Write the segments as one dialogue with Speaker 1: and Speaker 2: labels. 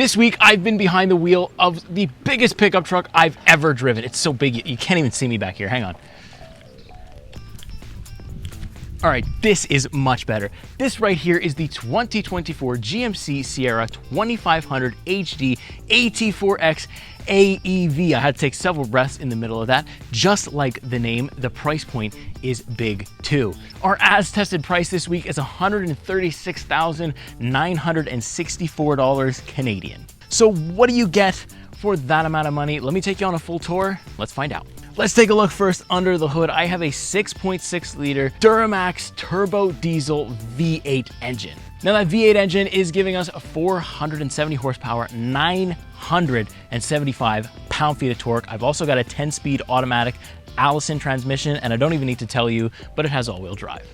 Speaker 1: This week, I've been behind the wheel of the biggest pickup truck I've ever driven. It's so big, you can't even see me back here. Hang on. All right, this is much better. This right here is the 2024 GMC Sierra 2500 HD AT4X AEV. I had to take several breaths in the middle of that. Just like the name, the price point is big too. Our as tested price this week is $136,964 Canadian. So what do you get for that amount of money? Let me take you on a full tour. Let's find out. Let's take a look first under the hood. I have a 6.6 liter Duramax turbo diesel V8 engine. Now that V8 engine is giving us a 470 horsepower, 975 pound-feet of torque. I've also got a 10-speed automatic Allison transmission, and I don't even need to tell you, but it has all-wheel drive.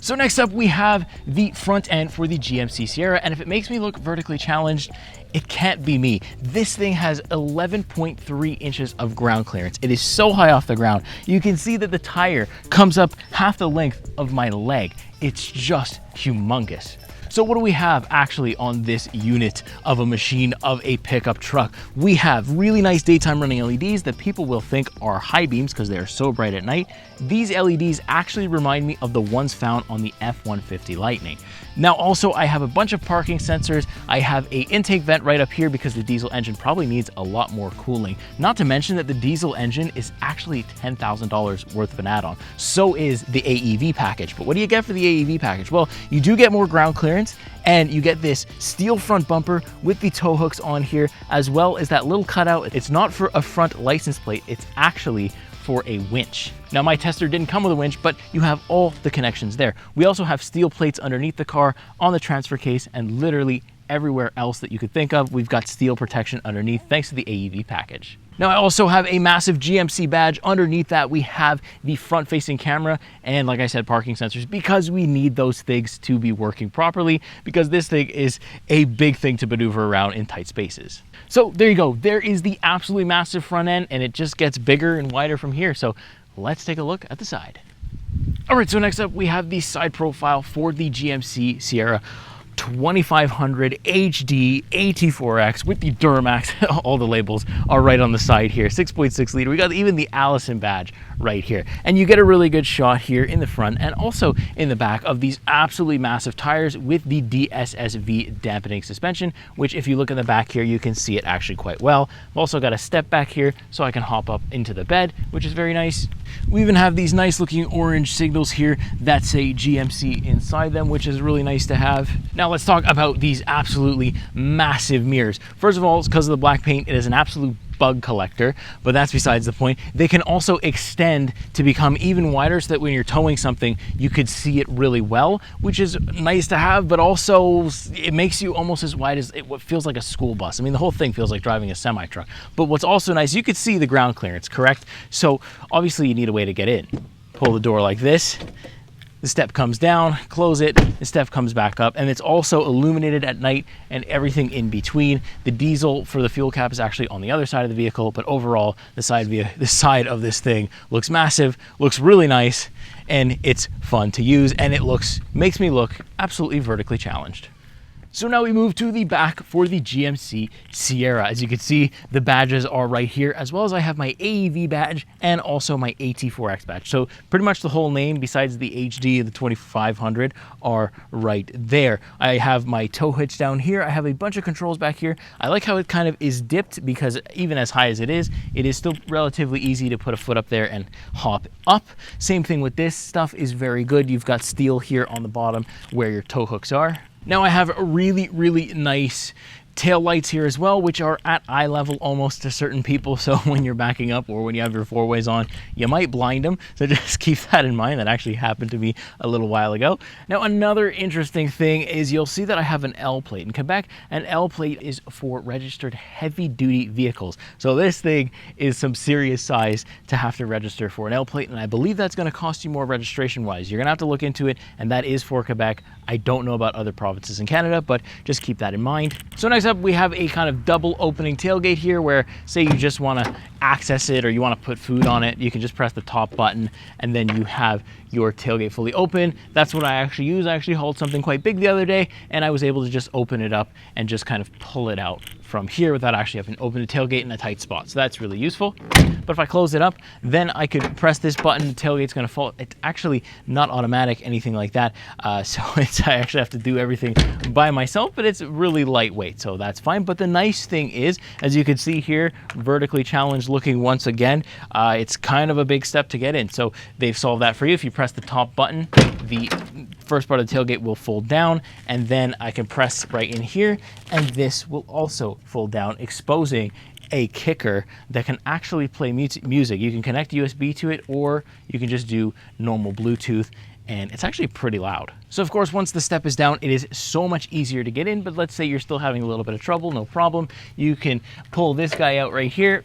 Speaker 1: So next up, we have the front end for the GMC Sierra, and if it makes me look vertically challenged, it can't be me. This thing has 11.3 inches of ground clearance. It is so high off the ground. You can see that the tire comes up half the length of my leg. It's just humongous. So what do we have actually on this unit of a machine of a pickup truck? We have really nice daytime running LEDs that people will think are high beams because they are so bright at night. These LEDs actually remind me of the ones found on the F-150 Lightning. Now also I have a bunch of parking sensors. I have a intake vent right up here because the diesel engine probably needs a lot more cooling. Not to mention that the diesel engine is actually $10,000 worth of an add-on. So is the AEV package. But what do you get for the AEV package? Well, you do get more ground clearance, and you get this steel front bumper with the tow hooks on here, as well as that little cutout. It's not for a front license plate, it's actually for a winch. Now my tester didn't come with a winch, but you have all the connections there. We also have steel plates underneath the car, on the transfer case, and literally everywhere else that you could think of, we've got steel protection underneath thanks to the AEV package. Now I also have a massive GMC badge. Underneath that we have the front facing camera and, like I said, parking sensors, because we need those things to be working properly, because this thing is a big thing to maneuver around in tight spaces. So there you go. There is the absolutely massive front end, and it just gets bigger and wider from here. So let's take a look at the side. All right, so next up we have the side profile for the GMC Sierra 2500 HD AT4X with the Duramax. All the labels are right on the side here. 6.6 liter. We got even the Allison badge right here. And you get a really good shot here in the front and also in the back of these absolutely massive tires with the DSSV dampening suspension, which if you look in the back here, you can see it actually quite well. I've also got a step back here so I can hop up into the bed, which is very nice. We even have these nice looking orange signals here that say GMC inside them, which is really nice to have. Now let's talk about these absolutely massive mirrors. First of all, it's because of the black paint. It is an absolute bug collector, but that's besides the point. They can also extend to become even wider so that when you're towing something, you could see it really well, which is nice to have, but also it makes you almost as wide as what feels like a school bus. I mean, the whole thing feels like driving a semi-truck. But what's also nice, you could see the ground clearance, correct? So obviously you need a way to get in. Pull the door like this. The step comes down, close it, the step comes back up, and it's also illuminated at night and everything in between. The diesel for the fuel cap is actually on the other side of the vehicle, but overall, the side of this thing looks massive, looks really nice, and it's fun to use, and it makes me look absolutely vertically challenged. So now we move to the back for the GMC Sierra. As you can see, the badges are right here, as well as I have my AEV badge and also my AT4X badge. So pretty much the whole name, besides the HD and the 2500, are right there. I have my tow hitch down here. I have a bunch of controls back here. I like how it kind of is dipped, because even as high as it is still relatively easy to put a foot up there and hop up. Same thing with this stuff is very good. You've got steel here on the bottom where your tow hooks are. Now I have really, really nice tail lights here as well, which are at eye level almost to certain people. So when you're backing up or when you have your four ways on, you might blind them. So just keep that in mind. That actually happened to me a little while ago. Now, another interesting thing is you'll see that I have an L plate. In Quebec, an L plate is for registered heavy duty vehicles. So this thing is some serious size to have to register for an L plate. And I believe that's going to cost you more registration wise. You're going to have to look into it. And that is for Quebec. I don't know about other provinces in Canada, but just keep that in mind. So next up, we have a kind of double opening tailgate here where, say you just want to access it or you want to put food on it, you can just press the top button and then you have your tailgate fully open. That's what I actually use. I actually hauled something quite big the other day, and I was able to just open it up and just kind of pull it out from here without actually having to open the tailgate in a tight spot. So that's really useful. But if I close it up, then I could press this button, the tailgate's gonna fall. It's actually not automatic, anything like that. So I actually have to do everything by myself, but it's really lightweight, so that's fine. But the nice thing is, as you can see here, vertically challenged looking once again, it's kind of a big step to get in. So they've solved that for you. If you press the top button, the first part of the tailgate will fold down, and then I can press right in here, and this will also fold down, exposing a kicker that can actually play music. You can connect USB to it, or you can just do normal Bluetooth, and it's actually pretty loud. So of course, once the step is down, it is so much easier to get in. But let's say you're still having a little bit of trouble, no problem. You can pull this guy out right here,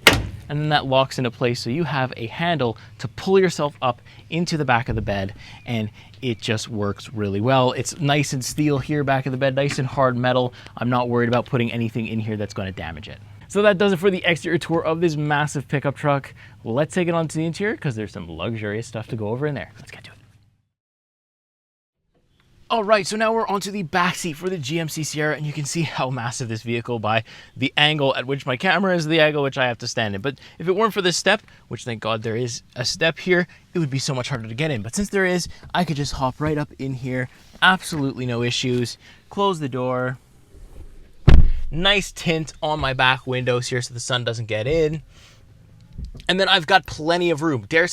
Speaker 1: and then that locks into place, so you have a handle to pull yourself up into the back of the bed, and it just works really well. It's nice and steel here, back of the bed, nice and hard metal. I'm not worried about putting anything in here that's going to damage it. So that does it for the exterior tour of this massive pickup truck. Let's take it on to the interior, because there's some luxurious stuff to go over in there. Let's get to it. All right, so now we're onto the back seat for the GMC Sierra, and you can see how massive this vehicle by the angle at which my camera is, the angle which I have to stand in. But if it weren't for this step, which thank God there is a step here, it would be so much harder to get in. But since there is, I could just hop right up in here, absolutely no issues. Close the door. Nice tint on my back windows here so the sun doesn't get in. And then I've got plenty of room. Dare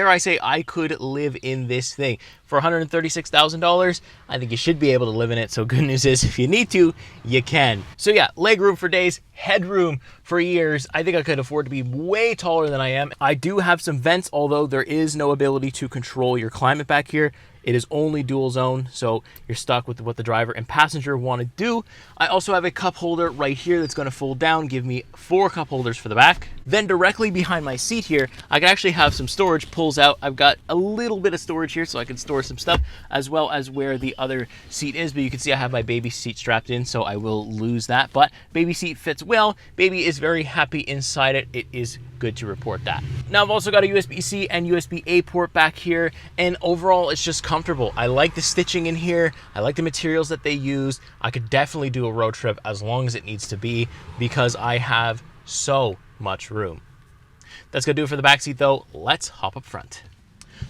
Speaker 1: I say I could live in this thing. For $136,000, I think you should be able to live in it. So good news is, if you need to, you can. So yeah, leg room for days, headroom for years. I think I could afford to be way taller than I am. I do have some vents, although there is no ability to control your climate back here. It is only dual zone, so you're stuck with what the driver and passenger want to do. I also have a cup holder right here that's going to fold down, give me 4 cup holders for the back. Then directly behind my seat here, I can actually have some storage, pulls out. I've got a little bit of storage here so I can store some stuff, as well as where the other seat is. But you can see I have my baby seat strapped in, so I will lose that. But baby seat fits well. Baby is very happy inside it. It is good to report that. Now I've also got a USB-C and USB-A port back here, and overall it's just comfortable. I like the stitching in here. I like the materials that they use. I could definitely do a road trip as long as it needs to be, because I have so much room. That's gonna do it for the back seat though. Let's hop up front.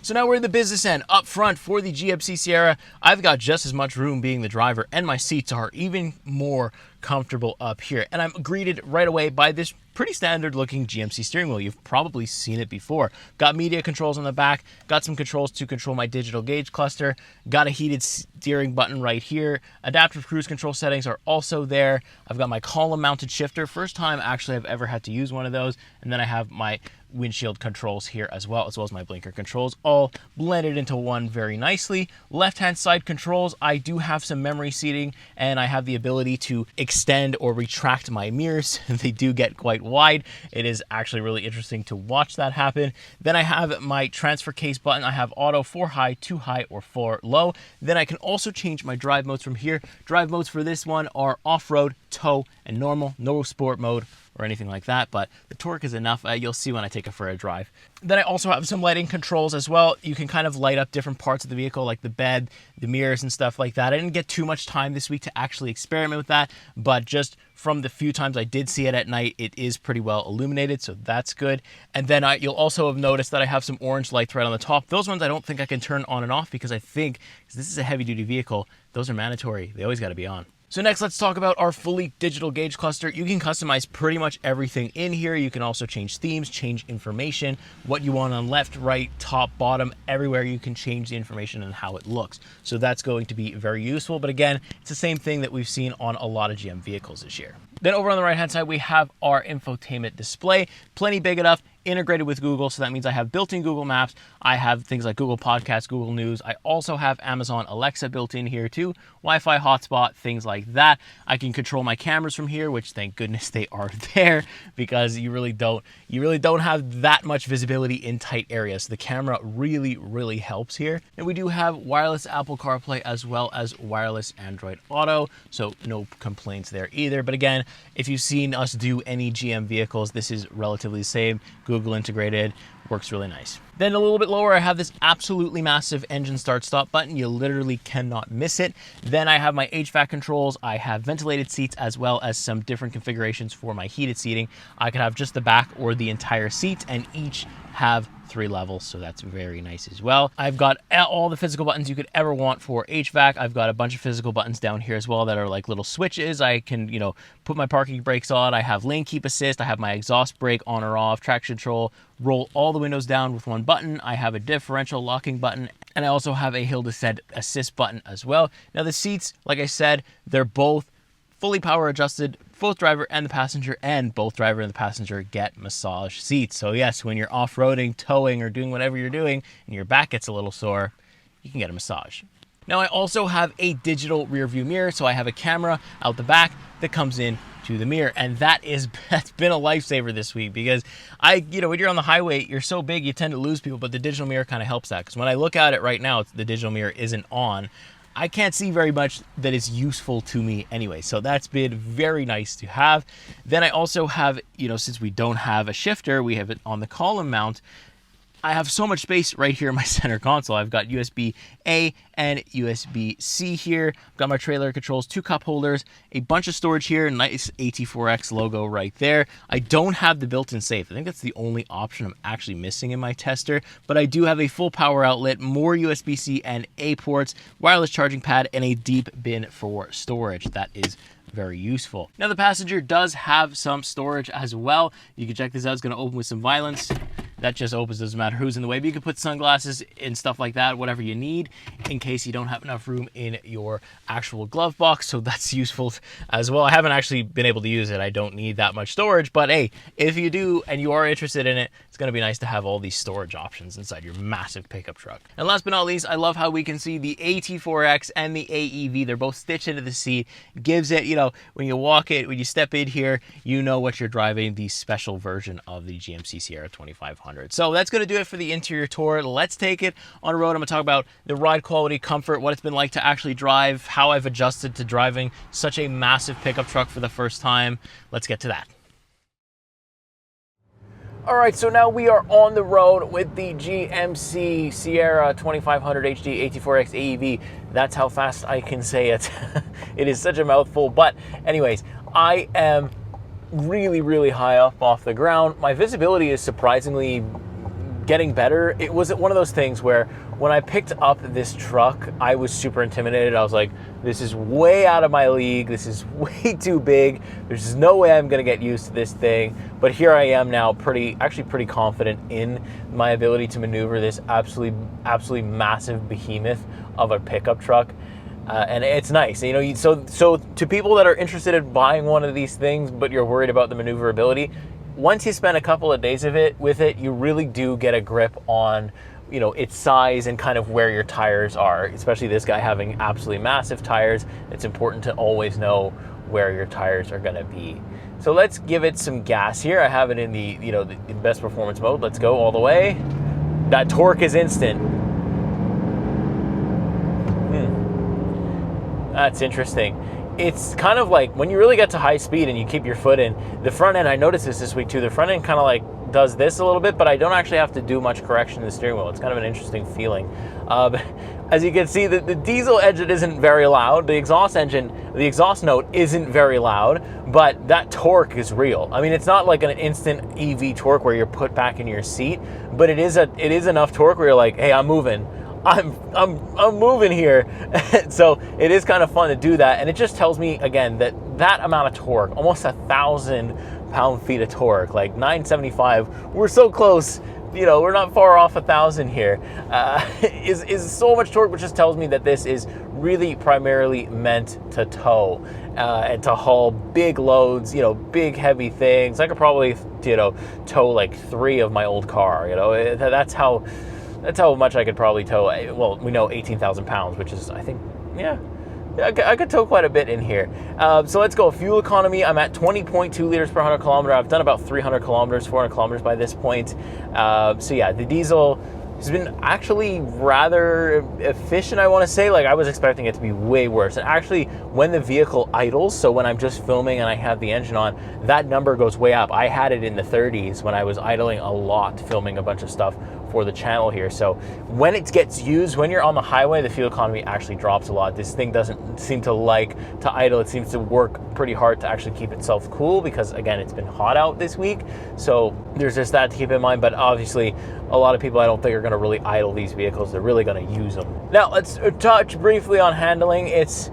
Speaker 1: So now we're in the business end. Up front for the GMC Sierra, I've got just as much room being the driver, and my seats are even more comfortable up here. And I'm greeted right away by this pretty standard looking GMC steering wheel. You've probably seen it before. Got media controls on the back, got some controls to control my digital gauge cluster, got a heated steering button right here. Adaptive cruise control settings are also there. I've got my column mounted shifter. First time actually I've ever had to use one of those. And then I have my windshield controls here as well as my blinker controls, all blended into one very nicely. Left hand side controls, I do have some memory seating, and I have the ability to extend or retract my mirrors. They do get quite wide. It is actually really interesting to watch that happen. Then I have my transfer case button. I have auto, 4 high, 2 high, or 4 low. Then I can also change my drive modes from here. Drive modes for this one are off-road, tow, and normal. No sport mode or anything like that, but the torque is enough. You'll see when I take it for a drive. Then I also have some lighting controls as well. You can kind of light up different parts of the vehicle, like the bed, the mirrors, and stuff like that. I didn't get too much time this week to actually experiment with that, but just from the few times I did see it at night, it is pretty well illuminated, so that's good. And then you'll also have noticed that I have some orange lights right on the top. Those ones I don't think I can turn on and off, because I think, because this is a heavy-duty vehicle, those are mandatory. They always got to be on. So next, let's talk about our fully digital gauge cluster. You can customize pretty much everything in here. You can also change themes, change information, what you want on left, right, top, bottom, everywhere you can change the information and how it looks. So that's going to be very useful. But again, it's the same thing that we've seen on a lot of GM vehicles this year. Then over on the right-hand side, we have our infotainment display, plenty big enough, integrated with Google. So that means I have built-in Google Maps. I have things like Google Podcasts, Google News. I also have Amazon Alexa built in here too, Wi-Fi hotspot, things like that. I can control my cameras from here, which thank goodness they are there, because you really don't have that much visibility in tight areas. The camera really helps here. And we do have wireless Apple CarPlay as well as wireless Android Auto. So no complaints there either. But again, if you've seen us do any GM vehicles, this is relatively the same. Google integrated, works really nice. Then a little bit lower, I have this absolutely massive engine start-stop button. You literally cannot miss it. Then I have my HVAC controls. I have ventilated seats as well as some different configurations for my heated seating. I could have just the back or the entire seat, and each have 3 levels, so that's very nice as well. I've got all the physical buttons you could ever want for HVAC. I've got a bunch of physical buttons down here as well that are like little switches. I can, you know, put my parking brakes on. I have lane keep assist. I have my exhaust brake on or off, traction control, roll all the windows down with one button. I have a differential locking button, and I also have a hill descent assist button as well. Now the seats, like I said, they're both fully power adjusted. Both driver and the passenger, and both driver and the passenger get massage seats. So yes, when you're off-roading, towing, or doing whatever you're doing and your back gets a little sore, you can get a massage. Now I also have a digital rear view mirror, so I have a camera out the back that comes in to the mirror, and that's been a lifesaver this week, because you know, when you're on the highway, you're so big you tend to lose people, but the digital mirror kind of helps that, because when I look at it right now, the digital mirror isn't on. I can't see very much that is useful to me anyway, so that's been very nice to have. Then I also have, you know, since we don't have a shifter, we have it on the column mount. I have so much space right here in my center console. I've got USB-A and USB-C here. I've got my trailer controls, 2 cup holders, a bunch of storage here, nice AT4X logo right there. I don't have the built-in safe. I think that's the only option I'm actually missing in my tester, but I do have a full power outlet, more USB-C and A ports, wireless charging pad, and a deep bin for storage. That is very useful. Now the passenger does have some storage as well. You can check this out. It's going to open with some violence. That just opens, doesn't matter who's in the way, but you can put sunglasses and stuff like that, whatever you need, in case you don't have enough room in your actual glove box, so that's useful as well. I haven't actually been able to use it. I don't need that much storage, but hey, if you do and you are interested in it, it's gonna be nice to have all these storage options inside your massive pickup truck. And last but not least, I love how we can see the AT4X and the AEV. They're both stitched into the seat. Gives it, you know, when you walk it, when you step in here, you know what you're driving, the special version of the GMC Sierra 2500. So that's going to do it for the interior tour. Let's take it on the road. I'm going to talk about the ride quality, comfort, what it's been like to actually drive, how I've adjusted to driving such a massive pickup truck for the first time. Let's get to that. All right, so now we are on the road with the GMC Sierra 2500 HD AT4X AEV. That's how fast I can say it. It is such a mouthful, but anyways, I am really high up off the ground. My visibility is surprisingly getting better. It was one of those things where when I picked up this truck, I was super intimidated. I was like, this is way out of my league. This is way too big. There's no way I'm gonna get used to this thing. But here I am now, actually pretty confident in my ability to maneuver this absolutely massive behemoth of a pickup truck. And it's nice, you know. So to people that are interested in buying one of these things, but you're worried about the maneuverability, once you spend a couple of days with it, you really do get a grip on, you know, its size and kind of where your tires are. Especially this guy having absolutely massive tires, it's important to always know where your tires are going to be. So let's give it some gas here. I have it in the, you know, the best performance mode. Let's go all the way. That torque is instant. That's interesting. It's kind of like when you really get to high speed and you keep your foot in, the front end, I noticed this week too, the front end kind of like does this a little bit, but I don't actually have to do much correction to the steering wheel. It's kind of an interesting feeling. As you can see, the diesel engine isn't very loud. The exhaust note isn't very loud, but that torque is real. I mean, it's not like an instant EV torque where you're put back in your seat, but it is enough torque where you're like, hey, I'm moving. I'm moving here. So it is kind of fun to do that, and it just tells me again that amount of torque, almost 1,000 pound-feet of torque, like 975. We're so close, you know, we're not far off 1,000 here. Is so much torque, which just tells me that this is really primarily meant to tow and to haul big loads, you know, big heavy things. I could probably, you know, tow like 3 of my old car. You know, that's how much I could probably tow. Well, we know 18,000 pounds, which is, I think, yeah, I could tow quite a bit in here. So let's go. Fuel economy, I'm at 20.2 liters per 100 kilometer. I've done about 300 kilometers, 400 kilometers by this point. So yeah, the diesel has been actually rather efficient, I want to say. Like, I was expecting it to be way worse. And actually, when the vehicle idles, so when I'm just filming and I have the engine on, that number goes way up. I had it in the 30s when I was idling a lot, filming a bunch of stuff for the channel here. So when it gets used, when you're on the highway, the fuel economy actually drops a lot. This thing doesn't seem to like to idle. It seems to work pretty hard to actually keep itself cool because, again, it's been hot out this week. So there's just that to keep in mind. But obviously, a lot of people I don't think are going to really idle these vehicles. They're really going to use them. Now, let's touch briefly on handling. It's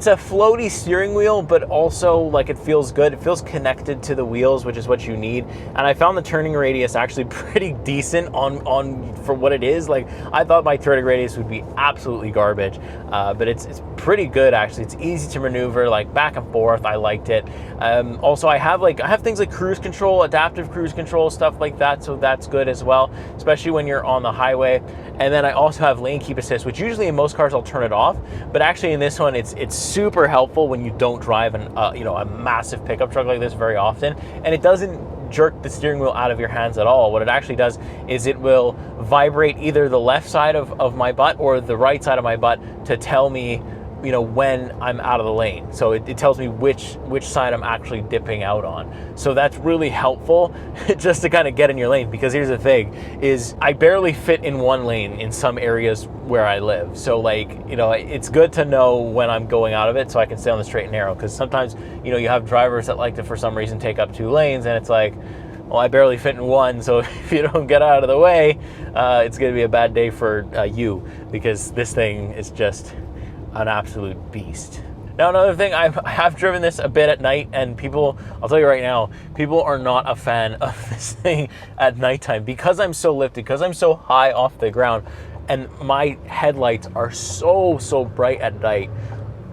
Speaker 1: a floaty steering wheel, but also like it feels good. It feels connected to the wheels, which is what you need. And I found the turning radius actually pretty decent on for what it is. Like, I thought my turning radius would be absolutely garbage, but it's pretty good actually. It's easy to maneuver, like back and forth. I liked it. Also, I have things like cruise control, adaptive cruise control, stuff like that. So that's good as well, especially when you're on the highway. And then I also have lane keep assist, which usually in most cars I'll turn it off, but actually in this one it's super helpful when you don't drive a massive pickup truck like this very often, and it doesn't jerk the steering wheel out of your hands at all. What it actually does is it will vibrate either the left side of my butt or the right side of my butt to tell me, when I'm out of the lane. So it tells me which side I'm actually dipping out on. So that's really helpful just to kind of get in your lane, because here's the thing is I barely fit in one lane in some areas where I live. So it's good to know when I'm going out of it so I can stay on the straight and narrow, because sometimes, you have drivers that like to, for some reason, take up two lanes, and it's like, well, I barely fit in one, so if you don't get out of the way, it's going to be a bad day for you, because this thing is just an absolute beast. Now, another thing, I have driven this a bit at night, and people, I'll tell you right now, people are not a fan of this thing at nighttime because I'm so lifted, because I'm so high off the ground, and my headlights are so bright at night.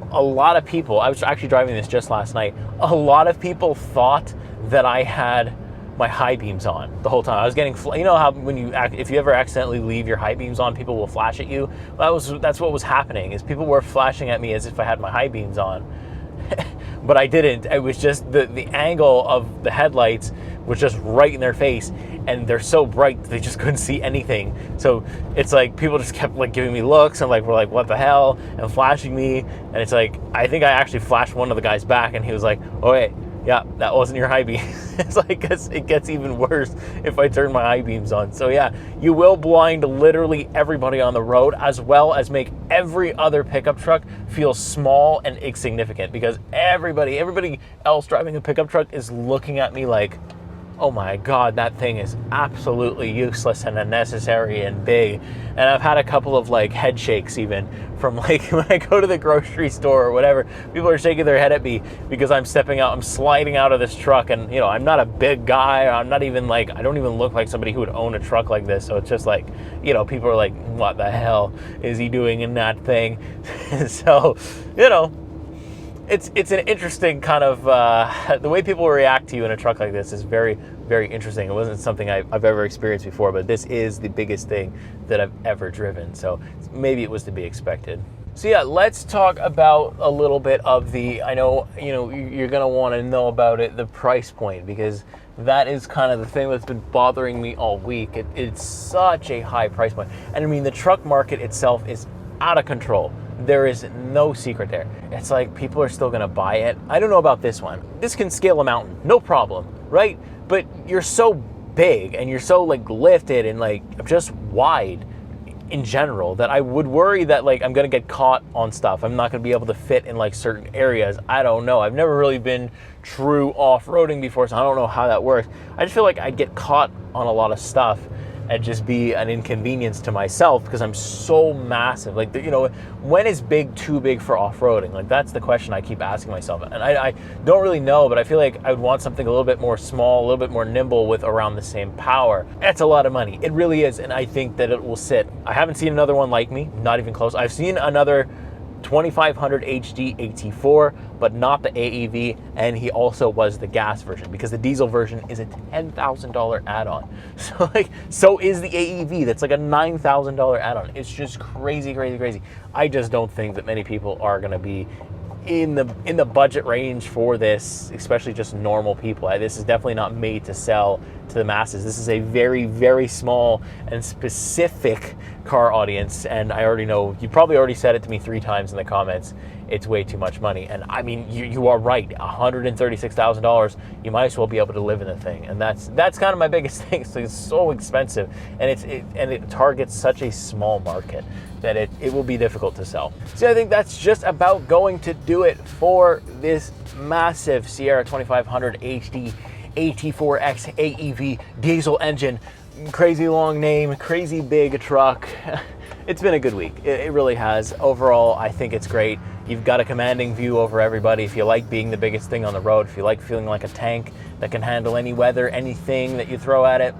Speaker 1: A lot of people, I was actually driving this just last night, a lot of people thought that I had my high beams on the whole time. I was getting, how if you ever accidentally leave your high beams on, people will flash at you. Well, that's what was happening, is people were flashing at me as if I had my high beams on, but I didn't. It was just the angle of the headlights was just right in their face, and they're so bright they just couldn't see anything. So it's like people just kept giving me looks and we're like, what the hell, and flashing me, and it's like, I think I actually flashed one of the guys back, and he was like, oh wait, yeah, that wasn't your high beam. It's like, it gets even worse if I turn my high beams on. So yeah, you will blind literally everybody on the road, as well as make every other pickup truck feel small and insignificant, because everybody else driving a pickup truck is looking at me like, oh my God, that thing is absolutely useless and unnecessary and big. And I've had a couple of head shakes even from when I go to the grocery store or whatever. People are shaking their head at me because I'm sliding out of this truck, and I'm not a big guy. I'm not even I don't even look like somebody who would own a truck like this. So it's just people are like, what the hell is he doing in that thing? So, it's an interesting kind of, the way people react to you in a truck like this is very, very interesting. It wasn't something I've ever experienced before, but this is the biggest thing that I've ever driven. So maybe it was to be expected. So yeah, let's talk about a little bit of I know, you're going to want to know about it, the price point, because that is kind of the thing that's been bothering me all week. It's such a high price point. And I mean, the truck market itself is out of control. There is no secret there. It's like people are still gonna buy it. I don't know about this one. This can scale a mountain, no problem, right? But you're so big and you're so lifted and just wide in general that I would worry that I'm gonna get caught on stuff. I'm not gonna be able to fit in certain areas. I don't know. I've never really been true off-roading before, so I don't know how that works. I just feel like I'd get caught on a lot of stuff and just be an inconvenience to myself because I'm so massive. When is big too big for off-roading? That's the question I keep asking myself. And I don't really know, but I feel like I would want something a little bit more small, a little bit more nimble with around the same power. That's a lot of money. It really is, and I think that it will sit. I haven't seen another one like me, not even close. I've seen another 2500 HD AT4, but not the AEV, and he also was the gas version, because the diesel version is a $10,000 add-on. So is the AEV. That's a $9,000 add-on. It's just crazy. I just don't think that many people are going to be in the budget range for this, especially just normal people. This is definitely not made to sell to the masses. This is a very, very small and specific car audience, and I already know, you probably already said it to me 3 times in the comments. it's way too much money. And I mean, you are right, $136,000, you might as well be able to live in the thing. And that's kind of my biggest thing. So it's so expensive, and it targets such a small market that it will be difficult to sell. So I think that's just about going to do it for this massive Sierra 2500 HD AT4X AEV diesel engine. Crazy long name, crazy big truck. It's been a good week. It really has. Overall, I think it's great. You've got a commanding view over everybody. If you like being the biggest thing on the road, if you like feeling like a tank that can handle any weather, anything that you throw at it,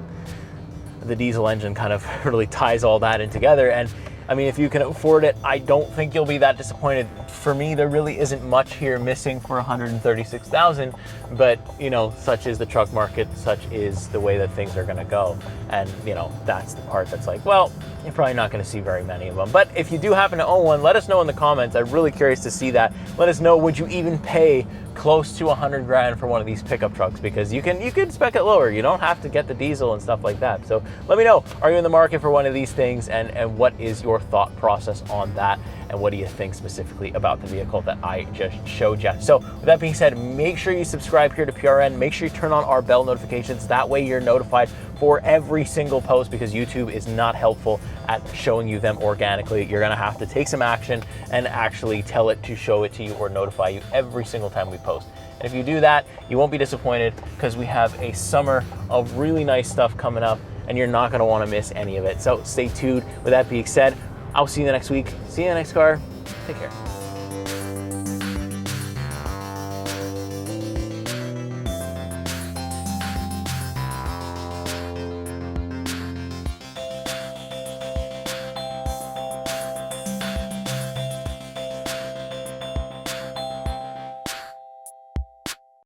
Speaker 1: the diesel engine kind of really ties all that in together. And I mean, if you can afford it, I don't think you'll be that disappointed. For me, there really isn't much here missing for $136,000, but you know, such is the truck market, such is the way that things are gonna go. And you know, that's the part that's like, well, you're probably not gonna see very many of them. But if you do happen to own one, let us know in the comments. I'm really curious to see that. Let us know, would you even pay close to 100 grand for one of these pickup trucks? Because you can spec it lower. You don't have to get the diesel and stuff like that. So let me know, are you in the market for one of these things, and what is your thought process on that, and what do you think specifically about the vehicle that I just showed you? So with that being said, make sure you subscribe here to PRN. Make sure you turn on our bell notifications. That way you're notified for every single post, because YouTube is not helpful at showing you them organically. You're gonna have to take some action and actually tell it to show it to you or notify you every single time we post. And if you do that, you won't be disappointed, because we have a summer of really nice stuff coming up, and you're not gonna wanna miss any of it. So stay tuned. With that being said, I'll see you next week. See you in the next car. Take care.